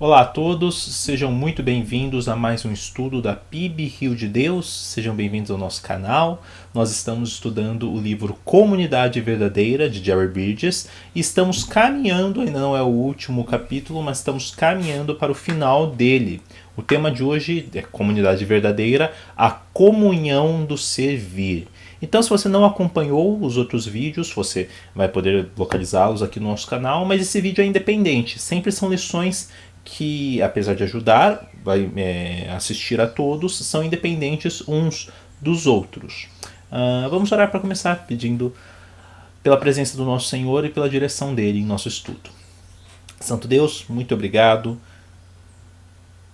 Olá a todos, sejam muito bem-vindos a mais um estudo da PIB Rio de Deus, sejam bem-vindos ao nosso canal. Nós estamos estudando o livro Comunidade Verdadeira, de Jerry Bridges, e estamos caminhando, ainda não é o último capítulo, mas estamos caminhando para o final dele. O tema de hoje é Comunidade Verdadeira, a comunhão do servir. Então, se você não acompanhou os outros vídeos, você vai poder localizá-los aqui no nosso canal, mas esse vídeo é independente, sempre são lições que, apesar de ajudar, vai assistir a todos, são independentes uns dos outros. Vamos orar para começar, pedindo pela presença do nosso Senhor e pela direção dele em nosso estudo. Santo Deus, muito obrigado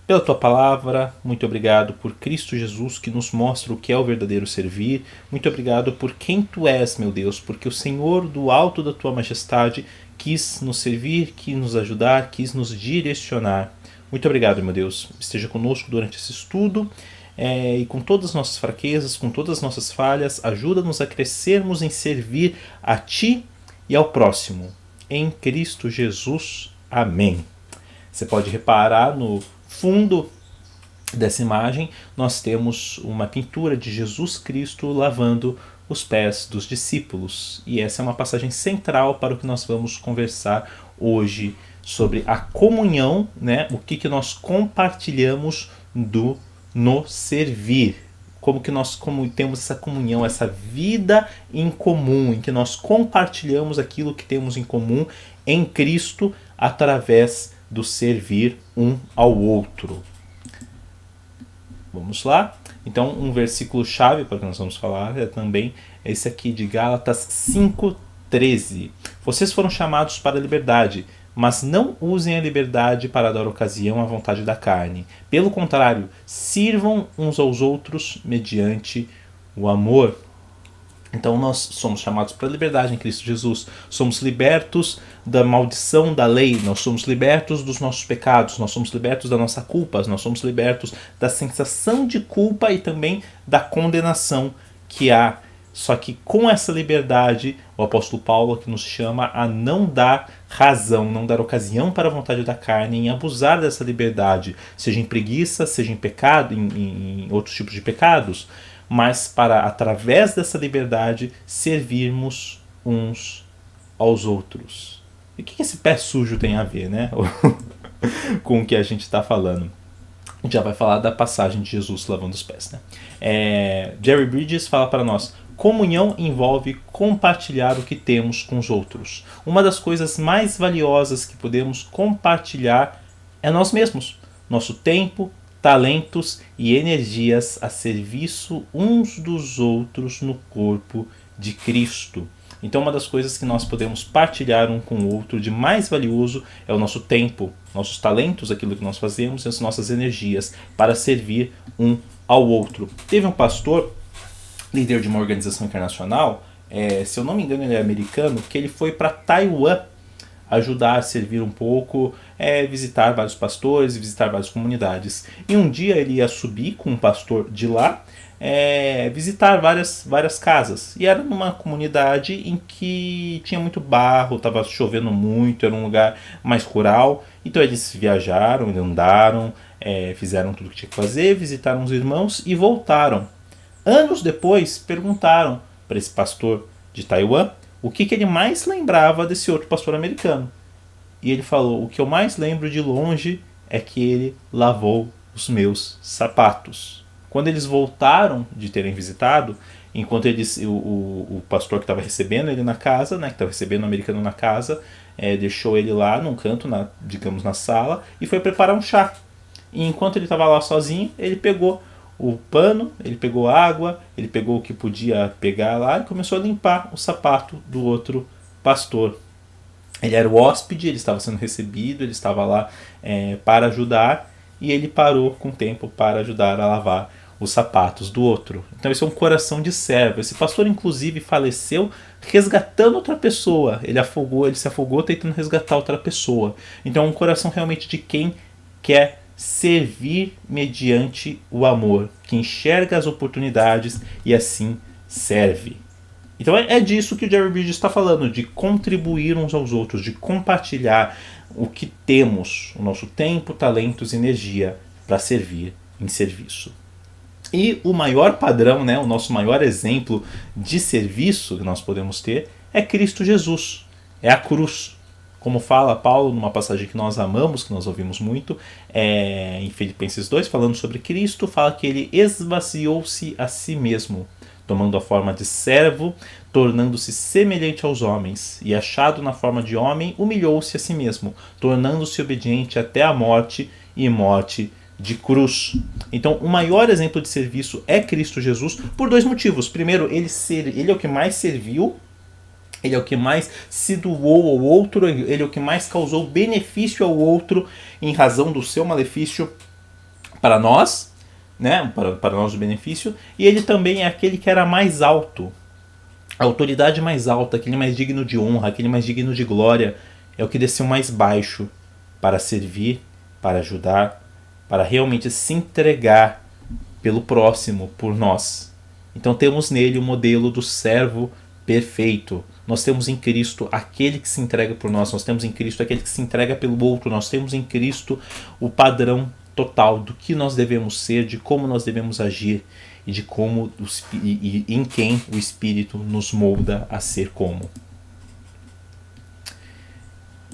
pela tua palavra, muito obrigado por Cristo Jesus que nos mostra o que é o verdadeiro servir, muito obrigado por quem tu és, meu Deus, porque o Senhor do alto da tua majestade quis nos servir, quis nos ajudar, quis nos direcionar. Muito obrigado, meu Deus, esteja conosco durante esse estudo e com todas as nossas fraquezas, com todas as nossas falhas, ajuda-nos a crescermos em servir a ti e ao próximo. Em Cristo Jesus. Amém. Você pode reparar no fundo dessa imagem, nós temos uma pintura de Jesus Cristo lavando os pés dos discípulos. E essa é uma passagem central para o que nós vamos conversar hoje sobre a comunhão, né? O que nós compartilhamos no servir. Como que nós temos essa comunhão, essa vida em comum, em que nós compartilhamos aquilo que temos em comum em Cristo através do servir um ao outro. Vamos lá? Então, um versículo chave para o que nós vamos falar é também esse aqui de Gálatas 5:13. Vocês foram chamados para a liberdade, mas não usem a liberdade para dar ocasião à vontade da carne. Pelo contrário, sirvam uns aos outros mediante o amor. Então nós somos chamados para a liberdade em Cristo Jesus, somos libertos da maldição da lei, nós somos libertos dos nossos pecados, nós somos libertos da nossa culpa, nós somos libertos da sensação de culpa e também da condenação que há. Só que com essa liberdade, o apóstolo Paulo aqui nos chama a não dar razão, não dar ocasião para a vontade da carne, em abusar dessa liberdade, seja em preguiça, seja em pecado, em outros tipos de pecados, mas para, através dessa liberdade, servirmos uns aos outros. E o que esse pé sujo tem a ver, né? com o que a gente está falando? A gente já vai falar da passagem de Jesus lavando os pés, né? Jerry Bridges fala para nós: comunhão envolve compartilhar o que temos com os outros. Uma das coisas mais valiosas que podemos compartilhar é nós mesmos, nosso tempo, talentos e energias a serviço uns dos outros no corpo de Cristo. Então, uma das coisas que nós podemos partilhar um com o outro de mais valioso é o nosso tempo, nossos talentos, aquilo que nós fazemos e as nossas energias para servir um ao outro. Teve um pastor, líder de uma organização internacional, se eu não me engano ele é americano, que ele foi para Taiwan ajudar a servir um pouco, visitar vários pastores e visitar várias comunidades. E um dia ele ia subir com um pastor de lá, visitar várias casas. E era numa comunidade em que tinha muito barro, estava chovendo muito, era um lugar mais rural. Então eles viajaram, andaram, fizeram tudo o que tinha que fazer, visitaram os irmãos e voltaram. Anos depois perguntaram para esse pastor de Taiwan o que ele mais lembrava desse outro pastor americano. E ele falou: o que eu mais lembro de longe é que ele lavou os meus sapatos. Quando eles voltaram de terem visitado, enquanto o pastor que estava recebendo ele na casa, né, que estava recebendo o americano na casa, deixou ele lá num canto, digamos na sala, e foi preparar um chá. E enquanto ele estava lá sozinho, ele pegou o pano, ele pegou água, ele pegou o que podia pegar lá e começou a limpar o sapato do outro pastor. Ele era o hóspede, ele estava sendo recebido, ele estava lá para ajudar, e ele parou com o tempo para ajudar a lavar os sapatos do outro. Então esse é um coração de servo. Esse pastor inclusive faleceu resgatando outra pessoa. Ele se afogou tentando resgatar outra pessoa. Então é um coração realmente de quem quer servir mediante o amor, que enxerga as oportunidades e assim serve. Então é disso que o Jerry Bridges está falando, de contribuir uns aos outros, de compartilhar. o que temos, o nosso tempo, talentos e energia para servir em serviço. E o maior padrão, né, o nosso maior exemplo de serviço que nós podemos ter é Cristo Jesus, é a cruz. Como fala Paulo numa passagem que nós amamos, que nós ouvimos muito, em Filipenses 2, falando sobre Cristo, fala que ele esvaziou-se a si mesmo, tomando a forma de servo, tornando-se semelhante aos homens, e achado na forma de homem, humilhou-se a si mesmo, tornando-se obediente até a morte e morte de cruz. Então, o maior exemplo de serviço é Cristo Jesus por dois motivos. Primeiro, ele é o que mais serviu, ele é o que mais se doou ao outro, ele é o que mais causou benefício ao outro em razão do seu malefício para nós, né? Para nós o benefício, e ele também é aquele que era mais alto, a autoridade mais alta, aquele mais digno de honra, aquele mais digno de glória, é o que desceu mais baixo para servir, para ajudar, para realmente se entregar pelo próximo, por nós. Então temos nele o modelo do servo perfeito. Nós temos em Cristo aquele que se entrega por nós temos em Cristo aquele que se entrega pelo outro, nós temos em Cristo o padrão total do que nós devemos ser, de como nós devemos agir e de como e em quem o Espírito nos molda a ser como.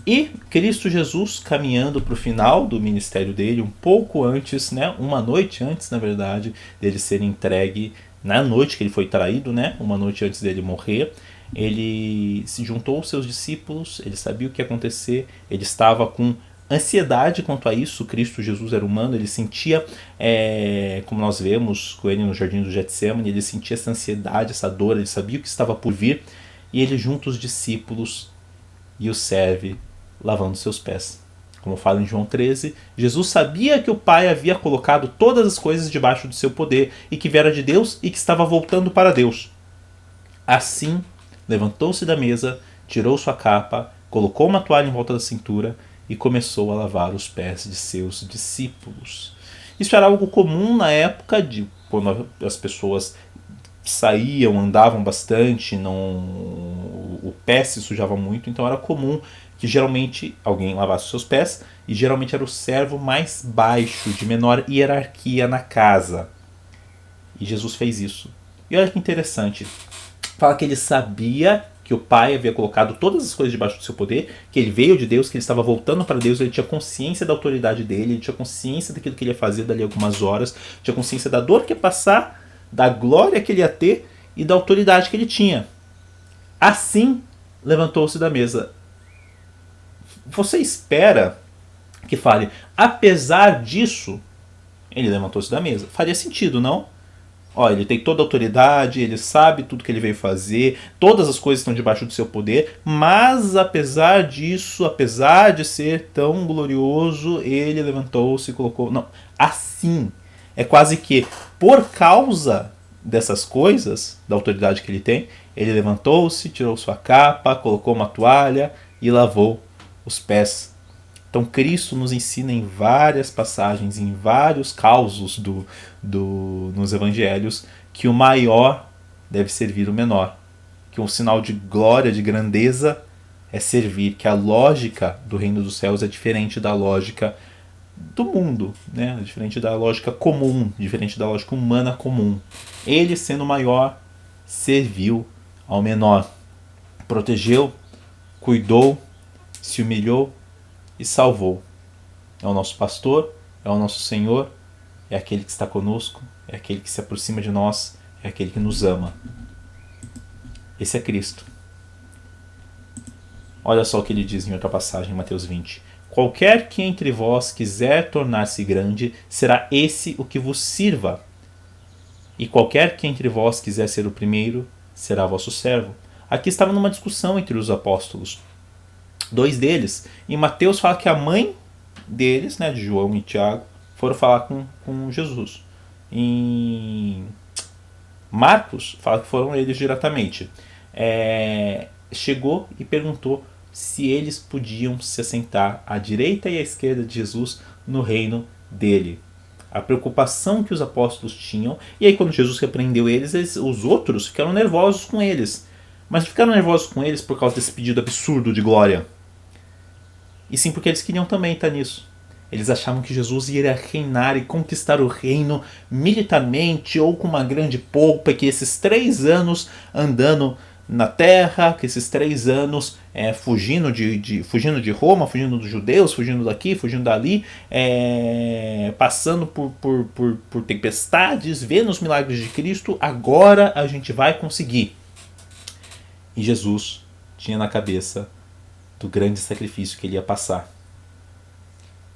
E Cristo Jesus, caminhando para o final do ministério dele, um pouco antes, né, uma noite antes, na verdade, dele ser entregue, na noite que ele foi traído, né, uma noite antes dele morrer, ele se juntou aos seus discípulos, ele sabia o que ia acontecer, ele estava com ansiedade quanto a isso. Cristo Jesus era humano, ele sentia, como nós vemos com ele no jardim do Getsemane, ele sentia essa ansiedade, essa dor, ele sabia o que estava por vir, e ele junta os discípulos e os serve lavando seus pés. Como fala em João 13, Jesus sabia que o Pai havia colocado todas as coisas debaixo do seu poder e que viera de Deus e que estava voltando para Deus. Assim, levantou-se da mesa, tirou sua capa, colocou uma toalha em volta da cintura e começou a lavar os pés de seus discípulos. Isso era algo comum na época, de quando as pessoas saíam, andavam bastante, o pé se sujava muito, então era comum que geralmente alguém lavasse seus pés, e geralmente era o servo mais baixo, de menor hierarquia na casa. E Jesus fez isso. E olha que interessante, fala que ele sabia que o Pai havia colocado todas as coisas debaixo do seu poder, que ele veio de Deus, que ele estava voltando para Deus, ele tinha consciência da autoridade dele, ele tinha consciência daquilo que ele ia fazer dali a algumas horas, tinha consciência da dor que ia passar, da glória que ele ia ter e da autoridade que ele tinha. Assim, levantou-se da mesa. Você espera que fale, apesar disso, ele levantou-se da mesa. Faria sentido, não? Ele tem toda a autoridade, ele sabe tudo que ele veio fazer, todas as coisas estão debaixo do seu poder, mas apesar disso, apesar de ser tão glorioso, ele levantou-se e colocou... Não, assim, é quase que por causa dessas coisas, da autoridade que ele tem, ele levantou-se, tirou sua capa, colocou uma toalha e lavou os pés. Então Cristo nos ensina em várias passagens, em vários causos nos evangelhos, que o maior deve servir o menor, que um sinal de glória, de grandeza é servir, que a lógica do reino dos céus é diferente da lógica do mundo, né? Diferente da lógica comum, diferente da lógica humana comum. Ele, sendo maior, serviu ao menor, protegeu, cuidou, se humilhou e salvou. É o nosso pastor, é o nosso Senhor, é aquele que está conosco, é aquele que se aproxima de nós, é aquele que nos ama. Esse é Cristo. Olha só o que ele diz em outra passagem, em Mateus 20. Qualquer que entre vós quiser tornar-se grande, será esse o que vos sirva. E qualquer que entre vós quiser ser o primeiro, será vosso servo. Aqui estava numa discussão entre os apóstolos. Dois deles. Em Mateus fala que a mãe deles, né, de João e Tiago, foram falar com Jesus. Em Marcos fala que foram eles diretamente. Chegou e perguntou se eles podiam se assentar à direita e à esquerda de Jesus no reino dele. A preocupação que os apóstolos tinham. E aí quando Jesus repreendeu eles, os outros ficaram nervosos com eles. Mas ficaram nervosos com eles por causa desse pedido absurdo de glória. e sim porque eles queriam também estar nisso. Eles achavam que Jesus iria reinar e conquistar o reino militarmente ou com uma grande polpa, que esses 3 anos andando na terra, que esses 3 anos fugindo de Roma, fugindo dos judeus, fugindo daqui, fugindo dali, passando por tempestades, vendo os milagres de Cristo, agora a gente vai conseguir. E Jesus tinha na cabeça do grande sacrifício que ele ia passar.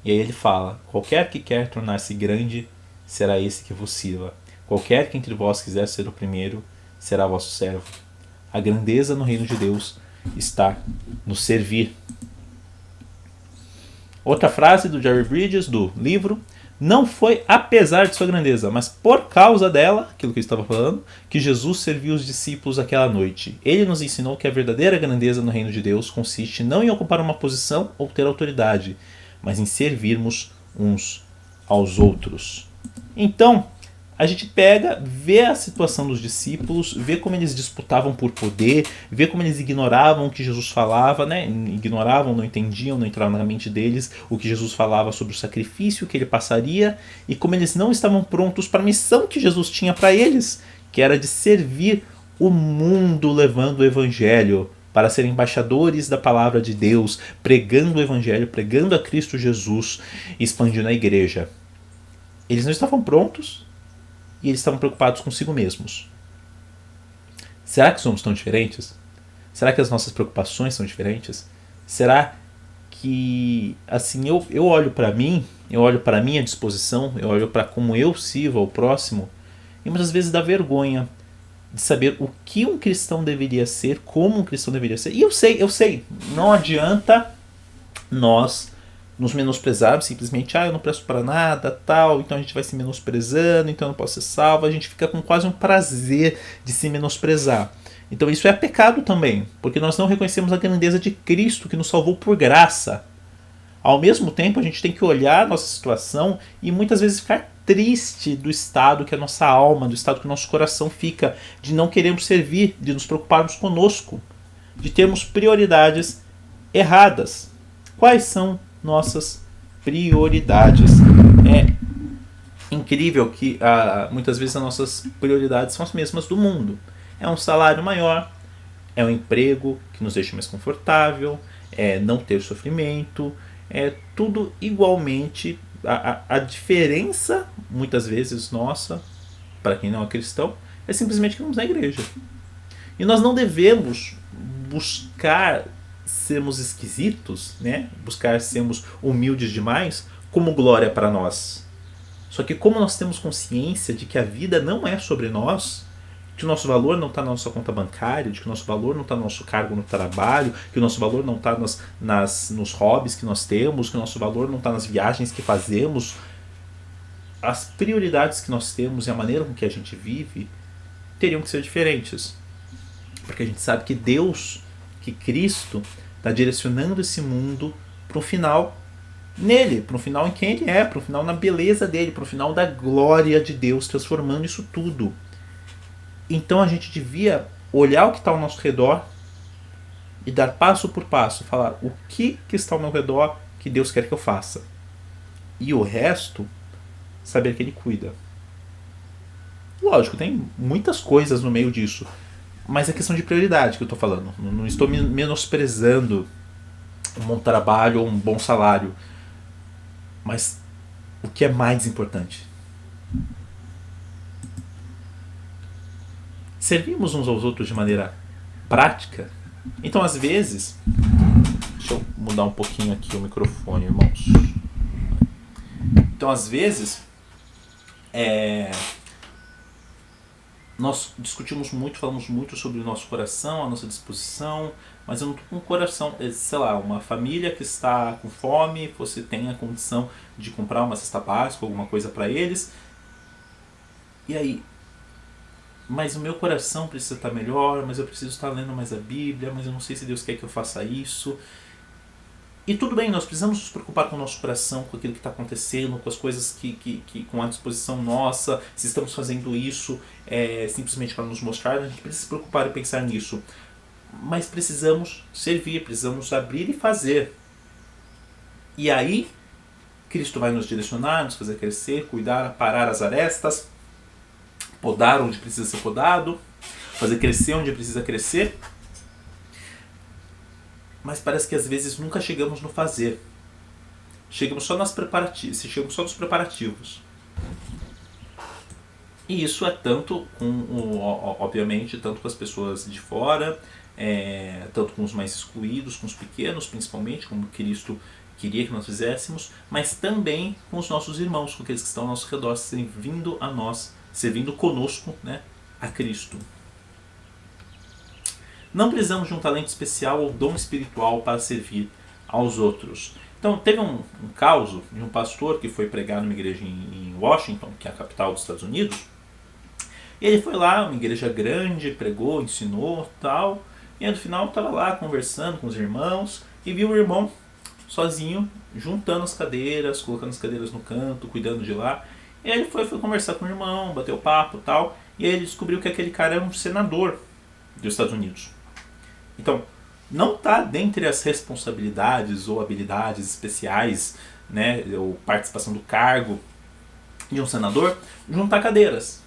E aí ele fala: qualquer que quer tornar-se grande, será esse que vos sirva. Qualquer que entre vós quiser ser o primeiro, será vosso servo. A grandeza no reino de Deus está no servir. Outra frase do Jerry Bridges, do livro: não foi apesar de sua grandeza, mas por causa dela, aquilo que eu estava falando, que Jesus serviu os discípulos aquela noite. Ele nos ensinou que a verdadeira grandeza no reino de Deus consiste não em ocupar uma posição ou ter autoridade, mas em servirmos uns aos outros. Então, a gente pega, vê a situação dos discípulos, vê como eles disputavam por poder, vê como eles ignoravam o que Jesus falava, né? Ignoravam, não entendiam, não entrava na mente deles o que Jesus falava sobre o sacrifício que ele passaria, e como eles não estavam prontos para a missão que Jesus tinha para eles, que era de servir o mundo levando o evangelho, para serem embaixadores da palavra de Deus, pregando o evangelho, pregando a Cristo Jesus, expandindo a igreja. Eles não estavam prontos e eles estavam preocupados consigo mesmos. Será que somos tão diferentes? Será que as nossas preocupações são diferentes? Será que, assim, eu olho para mim, eu olho para a minha disposição, eu olho para como eu sirvo ao próximo, e muitas vezes dá vergonha de saber o que um cristão deveria ser, como um cristão deveria ser. E eu sei, não adianta nós nos menosprezarmos simplesmente, eu não presto para nada, tal, então a gente vai se menosprezando, então eu não posso ser salvo, a gente fica com quase um prazer de se menosprezar. Então isso é pecado também, porque nós não reconhecemos a grandeza de Cristo que nos salvou por graça. Ao mesmo tempo, a gente tem que olhar a nossa situação e muitas vezes ficar triste do estado que a nossa alma, do estado que o nosso coração fica, de não querermos servir, de nos preocuparmos conosco, de termos prioridades erradas. Quais são nossas prioridades? É incrível que muitas vezes as nossas prioridades são as mesmas do mundo. É um salário maior, é um emprego que nos deixa mais confortável, é não ter sofrimento, é tudo igualmente. A diferença, muitas vezes, nossa, para quem não é cristão, é simplesmente que vamos na igreja. E nós não devemos buscar sermos esquisitos, né? Buscar sermos humildes demais, como glória para nós. Só que como nós temos consciência de que a vida não é sobre nós, que o nosso valor não está na nossa conta bancária, de que o nosso valor não está no nosso cargo no trabalho, que o nosso valor não está nos hobbies que nós temos, que o nosso valor não está nas viagens que fazemos, as prioridades que nós temos e a maneira com que a gente vive teriam que ser diferentes. Porque a gente sabe que Deus, que Cristo, está direcionando esse mundo para o final nele, para o final em quem Ele é, para o final na beleza dele, para o final da glória de Deus, transformando isso tudo. Então a gente devia olhar o que está ao nosso redor e dar passo por passo, falar o que está ao meu redor que Deus quer que eu faça. E o resto, saber que Ele cuida. Lógico, tem muitas coisas no meio disso, mas é questão de prioridade que eu estou falando. Não estou menosprezando um bom trabalho ou um bom salário, mas o que é mais importante? Servimos uns aos outros de maneira prática. Então, às vezes, deixa eu mudar um pouquinho aqui o microfone, irmãos. Então, às vezes, nós discutimos muito, falamos muito sobre o nosso coração, a nossa disposição, mas eu não estou com o coração, sei lá, uma família que está com fome, você tem a condição de comprar uma cesta básica, alguma coisa para eles, e aí, mas o meu coração precisa estar melhor, mas eu preciso estar lendo mais a Bíblia, mas eu não sei se Deus quer que eu faça isso. E tudo bem, nós precisamos nos preocupar com o nosso coração, com aquilo que está acontecendo, com as coisas que com a disposição nossa, se estamos fazendo isso simplesmente para nos mostrar, a gente precisa se preocupar e pensar nisso. Mas precisamos servir, precisamos abrir e fazer. E aí, Cristo vai nos direcionar, nos fazer crescer, cuidar, parar as arestas, podar onde precisa ser podado, fazer crescer onde precisa crescer. Mas parece que às vezes nunca chegamos no fazer. Chegamos só nos preparativos. E isso é tanto obviamente, tanto com as pessoas de fora, tanto com os mais excluídos, com os pequenos principalmente, como Cristo queria que nós fizéssemos, mas também com os nossos irmãos, com aqueles que estão ao nosso redor, servindo a nós, servindo conosco, né, a Cristo. Não precisamos de um talento especial ou dom espiritual para servir aos outros. Então, teve um caso de um pastor que foi pregar numa igreja em Washington, que é a capital dos Estados Unidos. E ele foi lá, uma igreja grande, pregou, ensinou, tal. E aí, no final estava lá conversando com os irmãos e viu o irmão sozinho, juntando as cadeiras, colocando as cadeiras no canto, cuidando de lá. E aí ele foi conversar com o irmão, bateu papo, tal. E aí ele descobriu que aquele cara era um senador dos Estados Unidos. Então, não está dentre as responsabilidades ou habilidades especiais, né, ou participação do cargo de um senador, juntar cadeiras.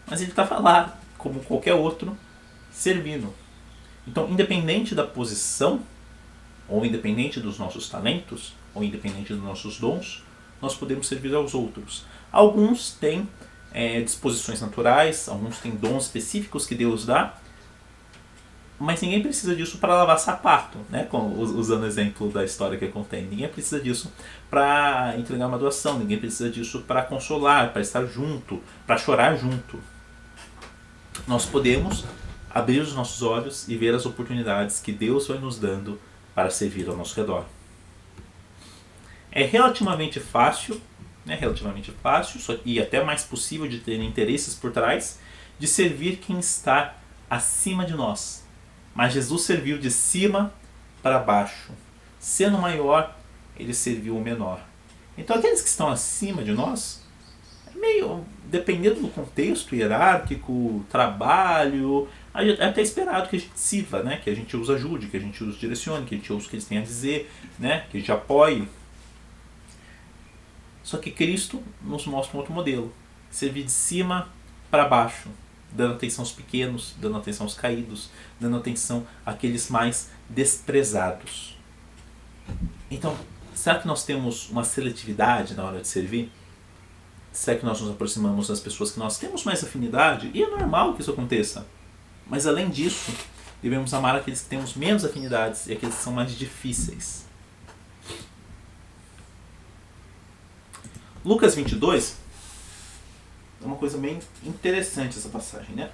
Mas ele estava lá, como qualquer outro, servindo. Então, independente da posição, ou independente dos nossos talentos, ou independente dos nossos dons, nós podemos servir aos outros. Alguns têm disposições naturais, alguns têm dons específicos que Deus dá, mas ninguém precisa disso para lavar sapato, né? Usando o exemplo da história que eu contei. Ninguém precisa disso para entregar uma doação, ninguém precisa disso para consolar, para estar junto, para chorar junto. Nós podemos abrir os nossos olhos e ver as oportunidades que Deus vai nos dando para servir ao nosso redor. É relativamente fácil, e até mais possível de ter interesses por trás, de servir quem está acima de nós. Mas Jesus serviu de cima para baixo. Sendo maior, ele serviu o menor. Então aqueles que estão acima de nós, dependendo do contexto hierárquico, trabalho, é até esperado que a gente sirva, né? Que a gente os ajude, que a gente os direcione, que a gente ouça o que eles têm a dizer, né? Que a gente apoie. Só que Cristo nos mostra um outro modelo. Servir de cima para baixo, dando atenção aos pequenos, dando atenção aos caídos, dando atenção àqueles mais desprezados. Então, será que nós temos uma seletividade na hora de servir? Será que nós nos aproximamos das pessoas que nós temos mais afinidade? E é normal que isso aconteça. Mas além disso, devemos amar aqueles que temos menos afinidades e aqueles que são mais difíceis. Lucas 22 é uma coisa bem interessante essa passagem, né?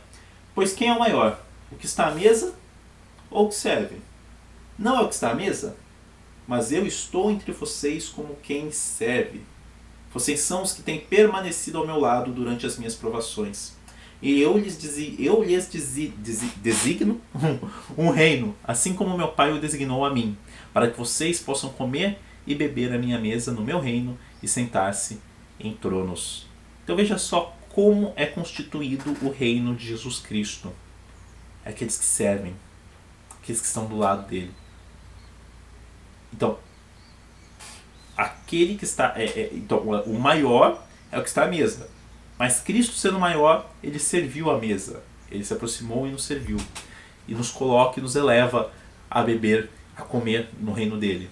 Pois quem é o maior? O que está à mesa ou o que serve? Não é o que está à mesa, mas eu estou entre vocês como quem serve. Vocês são os que têm permanecido ao meu lado durante as minhas provações. E eu lhes designo um reino, assim como meu Pai o designou a mim, para que vocês possam comer e beber a minha mesa no meu reino e sentar-se em tronos. Então veja só como é constituído o reino de Jesus Cristo. É aqueles que servem, aqueles que estão do lado dele. Então, aquele que está... então, o maior é o que está à mesa. Mas Cristo, sendo maior, ele serviu à mesa. Ele se aproximou e nos serviu. E nos coloca e nos eleva a beber, a comer no reino dele.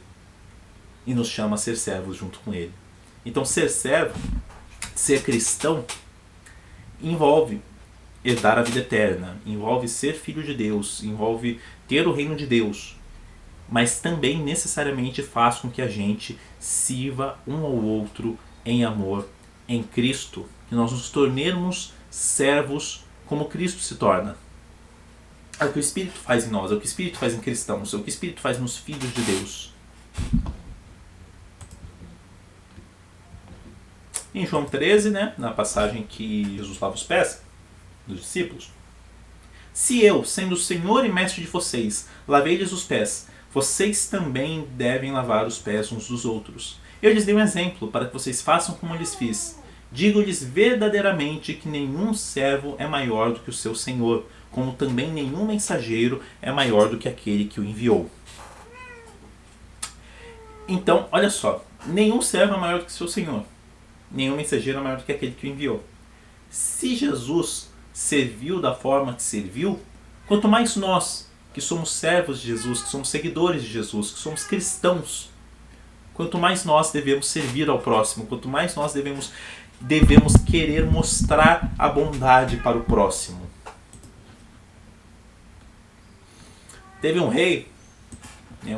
E nos chama a ser servos junto com ele. Então, ser servo, ser cristão, envolve herdar a vida eterna, envolve ser filho de Deus, envolve ter o reino de Deus, mas também necessariamente faz com que a gente sirva um ao outro em amor em Cristo, que nós nos tornemos servos como Cristo se torna. É o que o Espírito faz em nós, é o que o Espírito faz em cristãos, é o que o Espírito faz nos filhos de Deus. Em João 13, né, na passagem que Jesus lava os pés dos discípulos: se eu, sendo o Senhor e Mestre de vocês, lavei-lhes os pés, vocês também devem lavar os pés uns dos outros. Eu lhes dei um exemplo para que vocês façam como eu lhes fiz. Digo-lhes verdadeiramente que nenhum servo é maior do que o seu Senhor, como também nenhum mensageiro é maior do que aquele que o enviou. Então, olha só, Nenhum servo é maior do que seu senhor. Nenhum mensageiro é maior do que aquele que o enviou. Se Jesus serviu da forma que serviu, quanto mais nós, que somos servos de Jesus, que somos seguidores de Jesus, que somos cristãos, quanto mais nós devemos servir ao próximo, quanto mais nós devemos querer mostrar a bondade para o próximo. Teve um rei,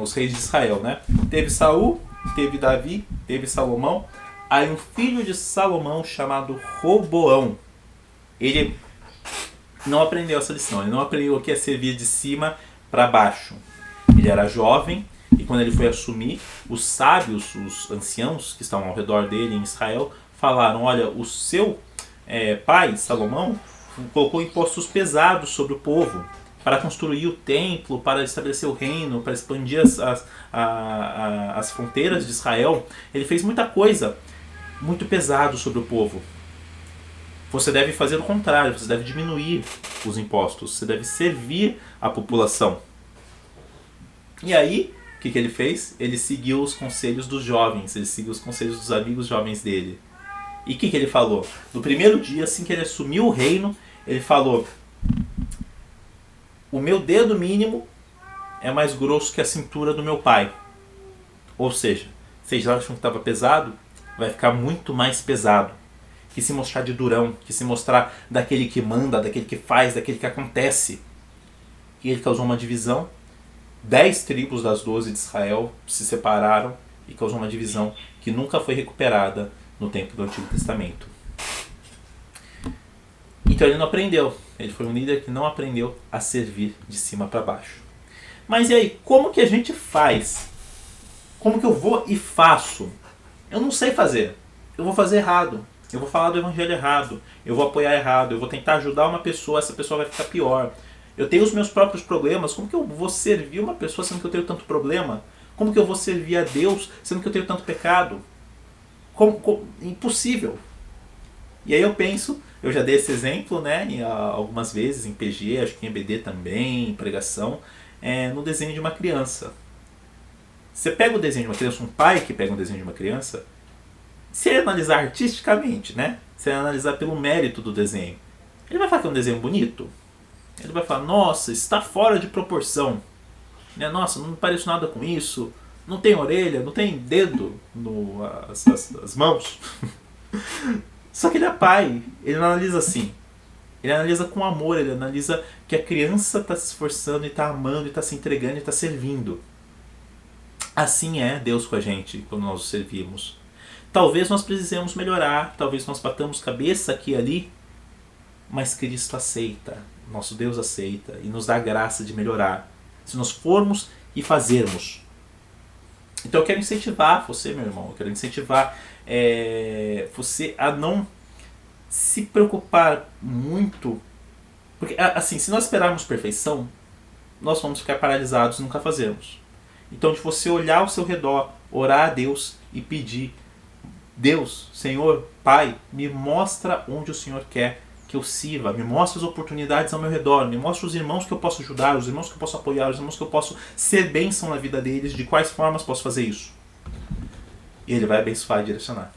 os reis de Israel, né? Teve Saul, teve Davi, teve Salomão. Aí um filho de Salomão chamado Roboão, ele não aprendeu essa lição, ele não aprendeu o que é servir de cima para baixo. Ele era jovem e quando ele foi assumir, os sábios, os anciãos que estavam ao redor dele em Israel, falaram: olha, o seu pai, Salomão, colocou impostos pesados sobre o povo para construir o templo, para estabelecer o reino, para expandir as fronteiras de Israel. Ele fez muita coisa muito pesado sobre o povo. Você deve fazer o contrário, você deve diminuir os impostos, você deve servir a população. E aí, o que ele fez? Ele seguiu os conselhos dos jovens, ele seguiu os conselhos dos amigos jovens dele. E o que ele falou? No primeiro dia, assim que ele assumiu o reino, ele falou: o meu dedo mínimo é mais grosso que a cintura do meu pai. Ou seja, vocês acham que estava pesado? Vai ficar muito mais pesado. Que se mostrar de durão, que se mostrar daquele que manda, daquele que faz, daquele que acontece. E ele causou uma divisão. 10 tribos das 12 de Israel se separaram e causou uma divisão que nunca foi recuperada no tempo do Antigo Testamento. Então ele não aprendeu. Ele foi um líder que não aprendeu a servir de cima para baixo. Mas e aí, como que a gente faz? Como que eu vou e faço? Eu não sei fazer. Eu vou fazer errado. Eu vou falar do evangelho errado. Eu vou apoiar errado. Eu vou tentar ajudar uma pessoa. Essa pessoa vai ficar pior. Eu tenho os meus próprios problemas. Como que eu vou servir uma pessoa sendo que eu tenho tanto problema? Como que eu vou servir a Deus sendo que eu tenho tanto pecado? Impossível. E aí eu penso, eu já dei esse exemplo, né, algumas vezes em PG, acho que em EBD também, em pregação, no desenho de uma criança. Você pega o desenho de uma criança, um pai que pega um desenho de uma criança, se ele analisar artisticamente, né, se ele analisar pelo mérito do desenho, ele vai falar que é um desenho bonito? Ele vai falar: nossa, está fora de proporção. Nossa, não me pareço nada com isso. Não tem orelha, não tem dedo, as mãos. Só que ele é pai, ele não analisa assim. Ele analisa com amor, ele analisa que a criança está se esforçando e está amando e está se entregando e está servindo. Assim é Deus com a gente quando nós o servimos. Talvez nós precisemos melhorar, talvez nós batamos cabeça aqui e ali, mas Cristo aceita, nosso Deus aceita e nos dá a graça de melhorar, se nós formos e fazermos. Então eu quero incentivar você, meu irmão, eu quero incentivar você a não se preocupar muito, porque assim, se nós esperarmos perfeição, nós vamos ficar paralisados e nunca fazemos. Então de você olhar ao seu redor, orar a Deus e pedir: Deus, Senhor, Pai, me mostra onde o Senhor quer que eu sirva, me mostra as oportunidades ao meu redor, me mostra os irmãos que eu posso ajudar, os irmãos que eu posso apoiar, os irmãos que eu posso ser bênção na vida deles, de quais formas posso fazer isso. E Ele vai abençoar e direcionar.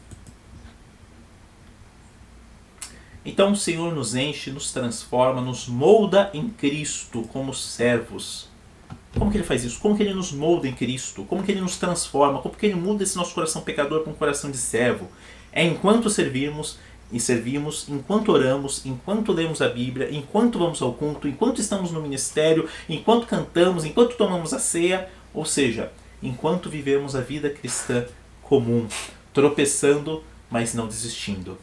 Então o Senhor nos enche, nos transforma, nos molda em Cristo como servos. Como que Ele faz isso? Como que Ele nos molda em Cristo? Como que Ele nos transforma? Como que Ele muda esse nosso coração pecador para um coração de servo? É enquanto servimos, enquanto oramos, enquanto lemos a Bíblia, enquanto vamos ao culto, enquanto estamos no ministério, enquanto cantamos, enquanto tomamos a ceia, ou seja, enquanto vivemos a vida cristã comum, tropeçando, mas não desistindo.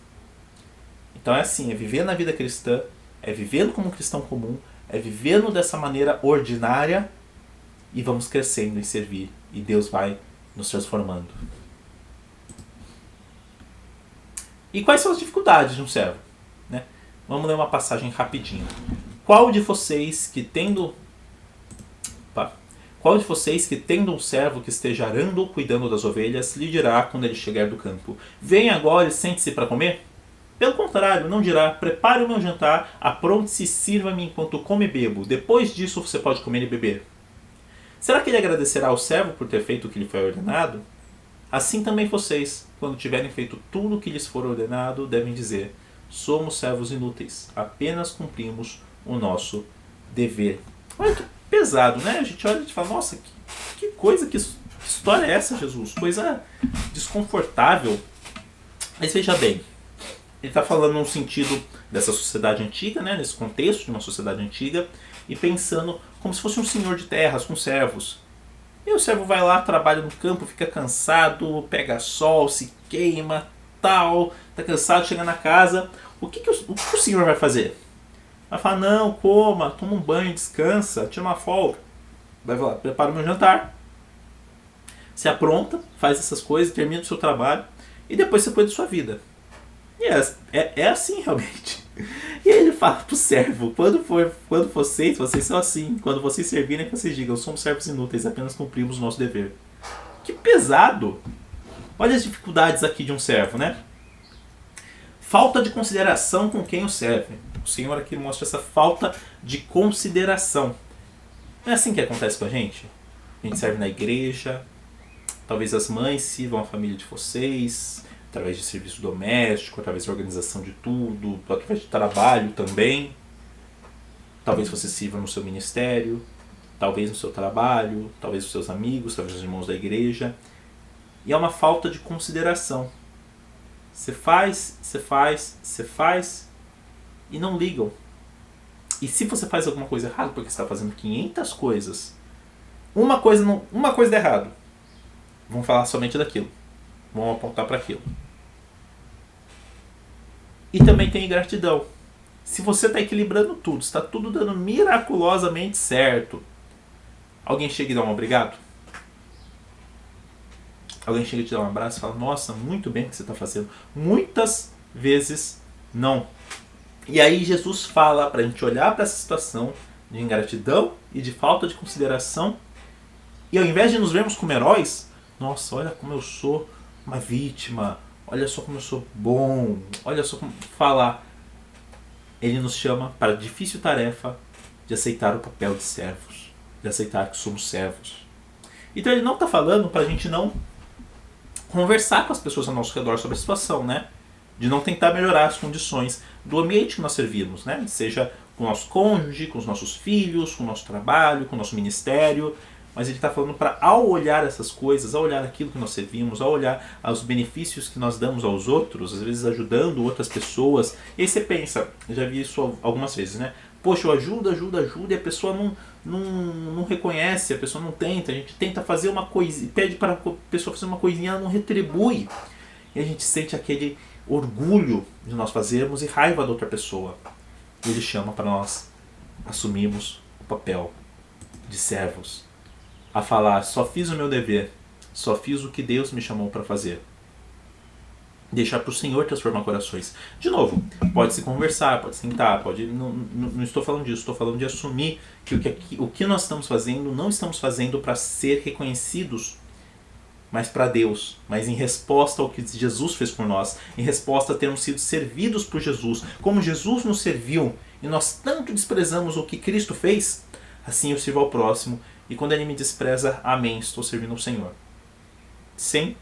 Então é assim, é viver na vida cristã, é vivendo como um cristão comum, é vivendo dessa maneira ordinária e vamos crescendo em servir e Deus vai nos transformando. E quais são as dificuldades de um servo? Né? Vamos ler uma passagem rapidinho. Qual de vocês que tendo um servo que esteja arando ou cuidando das ovelhas, lhe dirá quando ele chegar do campo: venha agora e sente-se para comer? Pelo contrário, não dirá: prepare o meu jantar, apronte-se e sirva-me enquanto como e bebo. Depois disso você pode comer e beber. Será que ele agradecerá ao servo por ter feito o que lhe foi ordenado? Assim também vocês, quando tiverem feito tudo o que lhes for ordenado, devem dizer: somos servos inúteis, apenas cumprimos o nosso dever. Olha que pesado, né? A gente olha e fala: nossa, que coisa, que história é essa, Jesus? Coisa desconfortável. Mas veja bem, ele está falando no sentido dessa sociedade antiga, né? Nesse contexto de uma sociedade antiga, e pensando como se fosse um senhor de terras com servos. E o servo vai lá, trabalha no campo, fica cansado, pega sol, se queima, tal, tá cansado, chega na casa. O que o senhor vai fazer? Vai falar: não, coma, toma um banho, descansa, tira uma folga. Vai lá, prepara o meu jantar, se apronta, faz essas coisas, termina o seu trabalho e depois você cuida da sua vida. E é assim realmente. E aí ele fala pro servo: quando vocês são assim, quando vocês servirem, que vocês digam: somos servos inúteis, apenas cumprimos o nosso dever. Que pesado! Olha as dificuldades aqui de um servo, né? Falta de consideração com quem o serve. O Senhor aqui mostra essa falta de consideração. Não é assim que acontece com a gente? A gente serve na igreja, talvez as mães sirvam a família de vocês, através de serviço doméstico, através da organização de tudo, através de trabalho também. Talvez você sirva no seu ministério, talvez no seu trabalho, talvez os seus amigos, talvez os irmãos da igreja. E é uma falta de consideração. Você faz e não ligam. E se você faz alguma coisa errada, porque você está fazendo 500 coisas, uma coisa dá errado, vão falar somente daquilo, vão apontar para aquilo. E também tem ingratidão. Se você está equilibrando tudo, está tudo dando miraculosamente certo, alguém chega e dá um obrigado? Alguém chega e te dá um abraço e fala: nossa, muito bem o que você está fazendo. Muitas vezes não. E aí Jesus fala para a gente olhar para essa situação de ingratidão e de falta de consideração, e ao invés de nos vermos como heróis, nossa, olha como eu sou uma vítima, olha só como eu sou bom, olha só como falar. Ele nos chama para a difícil tarefa de aceitar o papel de servos, de aceitar que somos servos. Então ele não está falando para a gente não conversar com as pessoas ao nosso redor sobre a situação, né? De não tentar melhorar as condições do ambiente que nós servimos, né? Seja com o nosso cônjuge, com os nossos filhos, com o nosso trabalho, com o nosso ministério. Mas ele está falando para, ao olhar essas coisas, ao olhar aquilo que nós servimos, ao olhar os benefícios que nós damos aos outros, às vezes ajudando outras pessoas. E aí você pensa, eu já vi isso algumas vezes, né? Poxa, eu ajudo e a pessoa não reconhece, a pessoa não tenta. A gente tenta fazer uma coisa, pede para a pessoa fazer uma coisinha, ela não retribui. E a gente sente aquele orgulho de nós fazermos e raiva da outra pessoa. E ele chama para nós assumirmos o papel de servos. A falar: só fiz o meu dever, só fiz o que Deus me chamou para fazer. Deixar para o Senhor transformar corações. De novo, pode se conversar, pode sentar, não estou falando disso, estou falando de assumir que o que nós estamos fazendo, não estamos fazendo para ser reconhecidos, mas para Deus, mas em resposta ao que Jesus fez por nós, em resposta a termos sido servidos por Jesus. Como Jesus nos serviu e nós tanto desprezamos o que Cristo fez, assim eu sirvo ao próximo. E quando ele me despreza, amém, estou servindo ao Senhor. Sem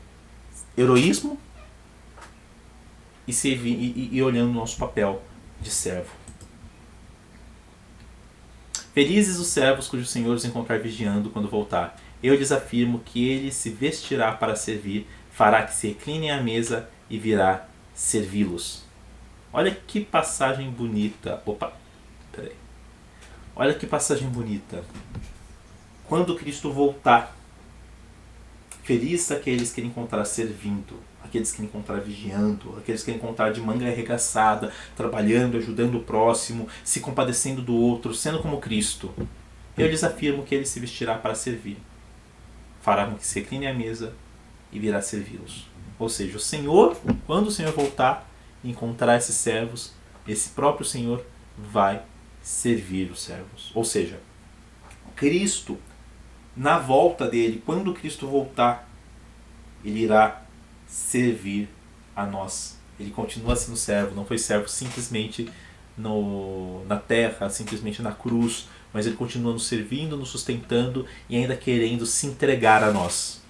heroísmo e olhando o nosso papel de servo. Felizes os servos cujos senhores encontrar vigiando quando voltar. Eu lhes afirmo que ele se vestirá para servir, fará que se reclinem à mesa e virá servi-los. Olha que passagem bonita. Olha que passagem bonita. Quando Cristo voltar, felizes aqueles que ele encontrar servindo, aqueles que ele encontrar vigiando, aqueles que ele encontrar de manga arregaçada, trabalhando, ajudando o próximo, se compadecendo do outro, sendo como Cristo. Eu lhes afirmo que ele se vestirá para servir, fará com que se recline à mesa e virá servi-los. Ou seja, o Senhor, quando o Senhor voltar e encontrar esses servos, esse próprio Senhor vai servir os servos. Ou seja, Cristo, na volta dele, quando Cristo voltar, ele irá servir a nós. Ele continua sendo servo, não foi servo simplesmente na terra, simplesmente na cruz, mas ele continua nos servindo, nos sustentando e ainda querendo se entregar a nós.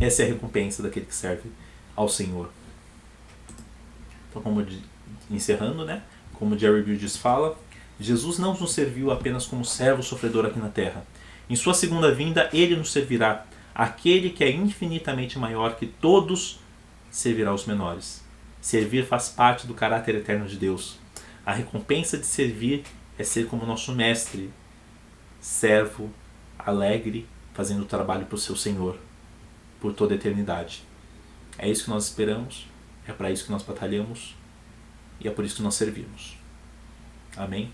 Essa é a recompensa daquele que serve ao Senhor. Então, encerrando, né? Como Jerry Bridges fala, Jesus não nos serviu apenas como servo sofredor aqui na terra. Em sua segunda vinda, ele nos servirá. Aquele que é infinitamente maior que todos servirá os menores. Servir faz parte do caráter eterno de Deus. A recompensa de servir é ser como nosso mestre, servo, alegre, fazendo o trabalho para o seu Senhor, por toda a eternidade. É isso que nós esperamos, é para isso que nós batalhamos e é por isso que nós servimos. Amém?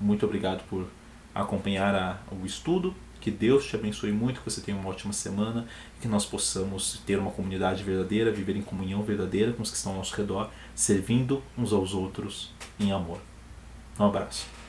Muito obrigado por acompanhar o estudo. Que Deus te abençoe muito, que você tenha uma ótima semana, que nós possamos ter uma comunidade verdadeira, viver em comunhão verdadeira com os que estão ao nosso redor, servindo uns aos outros em amor. Um abraço.